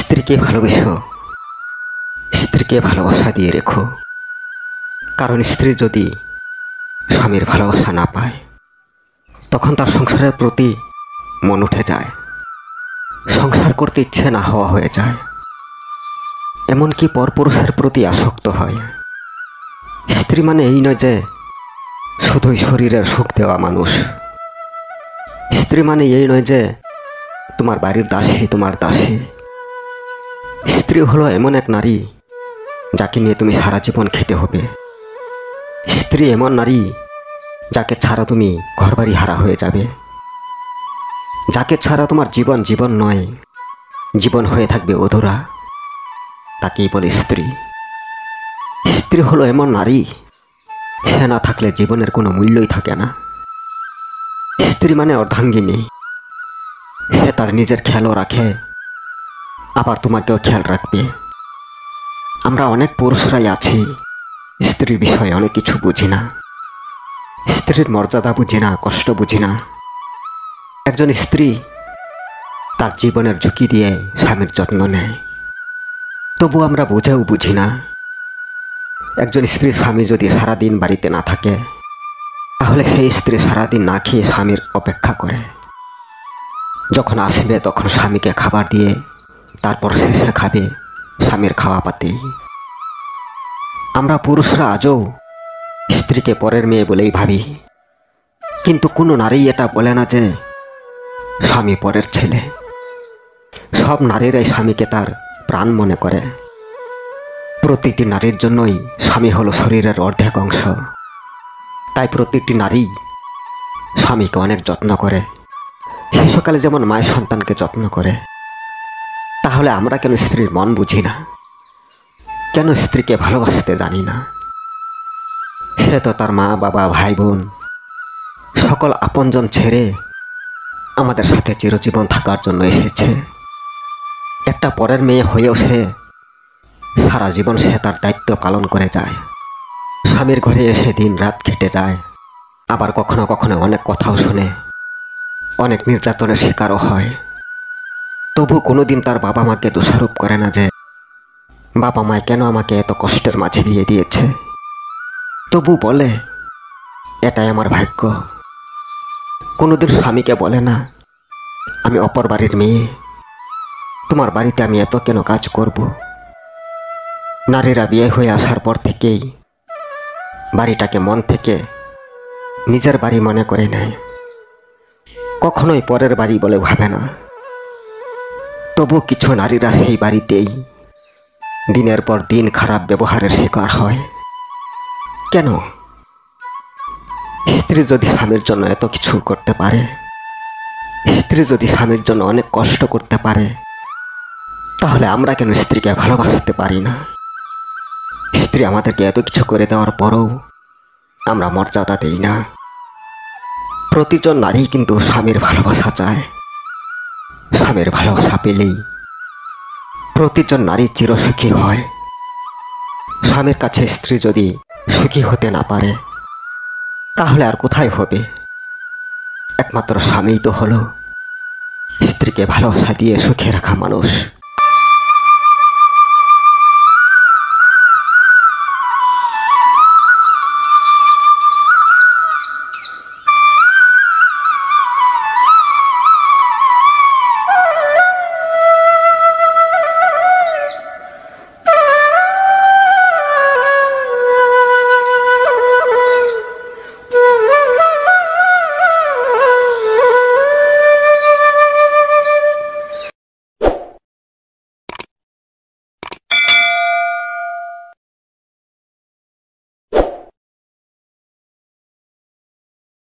স্ত্রীকে ভালোবেসো, স্ত্রীকে ভালোবাসা দিয়ে রেখো। কারণ স্ত্রী যদি স্বামীর ভালোবাসা না পায় তখন তার সংসারের প্রতি মন উঠে যায়, সংসার করতে ইচ্ছে না হওয়া হয়ে যায়, এমনকি পরপুরুষের প্রতি আসক্ত হয়। স্ত্রী মানে এই নয় যে শুধুই শরীরের সুখ দেওয়া মানুষ। স্ত্রী মানে এই নয় যে তোমার বাড়ির দাসী, তোমার দাসী। স্ত্রী হলো এমন এক নারী যাকে নিয়ে তুমি সারা জীবন খেতে হবে। স্ত্রী এমন নারী যাকে ছাড়া তুমি ঘরবাড়ি হারা হয়ে যাবে, যাকে ছাড়া তোমার জীবন জীবন নয়, জীবন হয়ে থাকবে অধুরা। তাকেই বলে স্ত্রী। স্ত্রী হলো এমন নারী, সে না থাকলে জীবনের কোনো মূল্যই থাকে না। স্ত্রী মানে অর্ধাঙ্গিনী, সে তার নিজের খেয়ালও রাখে, আবার তোমাকেও খেয়াল রাখবে। আমরা অনেক পুরুষরাই আছি স্ত্রীর বিষয়ে অনেক কিছু বুঝি না, স্ত্রীর মর্যাদা বুঝি না, কষ্ট বুঝি না। একজন স্ত্রী তার জীবনের ঝুঁকি দিয়ে স্বামীর যত্ন নেয়, তবু আমরা বুঝেও বুঝি না। একজন স্ত্রীর স্বামী যদি সারাদিন বাড়িতে না থাকে তাহলে সেই স্ত্রী সারাদিন না খেয়ে স্বামীর অপেক্ষা করে। যখন আসবে তখন স্বামীকে খাবার দিয়ে তারপর শেষে খাবে স্বামীর খাওয়া পাতেই। আমরা পুরুষরা আজও স্ত্রীকে পরের মেয়ে বলেই ভাবি, কিন্তু কোনো নারী এটা বলে না যে স্বামী পরের ছেলে। সব নারীরাই স্বামীকে তার প্রাণ মনে করে। প্রতিটি নারীর জন্যই স্বামী হলো শরীরের অর্ধেক অংশ। তাই প্রতিটি নারী স্বামীকে অনেক যত্ন করে, শিশুকালে যেমন মায়ের সন্তানকে যত্ন করে। তাহলে আমরা কেন স্ত্রীর মন বুঝি না, কেন স্ত্রীকে ভালোবাসতে জানি না? সে তো তার মা বাবা ভাই বোন সকল আপনজন ছেড়ে আমাদের সাথে চিরজীবন থাকার জন্য এসেছে। একটা পরের মেয়ে হয়েও সে সারা জীবন সে তার দায়িত্ব পালন করে যায়। স্বামীর ঘরে এসে দিন রাত খেটে যায়, আবার কখনো কখনো অনেক কথাও শুনে, অনেক নির্যাতনের শিকারও হয়। তবু কোনোদিন তার বাবা মাকে দোষারোপ করে না যে বাবা মায় কেন আমাকে এত কষ্টের মাঝে বিয়ে দিয়েছে। তবু বলে এটাই আমার ভাগ্য। কোনোদিন স্বামীকে বলে না আমি অপর বাড়ির মেয়ে, তোমার বাড়িতে আমি এত কেন কাজ করব। নারীরা বিয়ে হয়ে আসার পর থেকেই বাড়িটাকে মন থেকে নিজের বাড়ি মনে করে নেয়, কখনোই পরের বাড়ি বলে ভাবে না। তবু কিছু নারীরা সেই বাড়িতেই দিনের পর দিন খারাপ ব্যবহারের শিকার হয়। কেন? স্ত্রী যদি স্বামীর জন্য এত কিছু করতে পারে, স্ত্রী যদি স্বামীর জন্য অনেক কষ্ট করতে পারে, তাহলে আমরা কেন স্ত্রীকে ভালোবাসতে পারি না? স্ত্রী আমাদেরকে এত কিছু করে দেওয়ার পরও আমরা মর্যাদা দেই না। প্রতিজন নারী কিন্তু স্বামীর ভালোবাসা চায়। স্বামীর ভালোবাসা পেলেই প্রতিজন নারী চিরসুখী হয়। স্বামীর কাছে স্ত্রী যদি সুখী হতে না পারে তাহলে আর কোথায় হবে? একমাত্র স্বামীই তো হলো স্ত্রীকে ভালোবাসা দিয়ে সুখে রাখা মানুষ।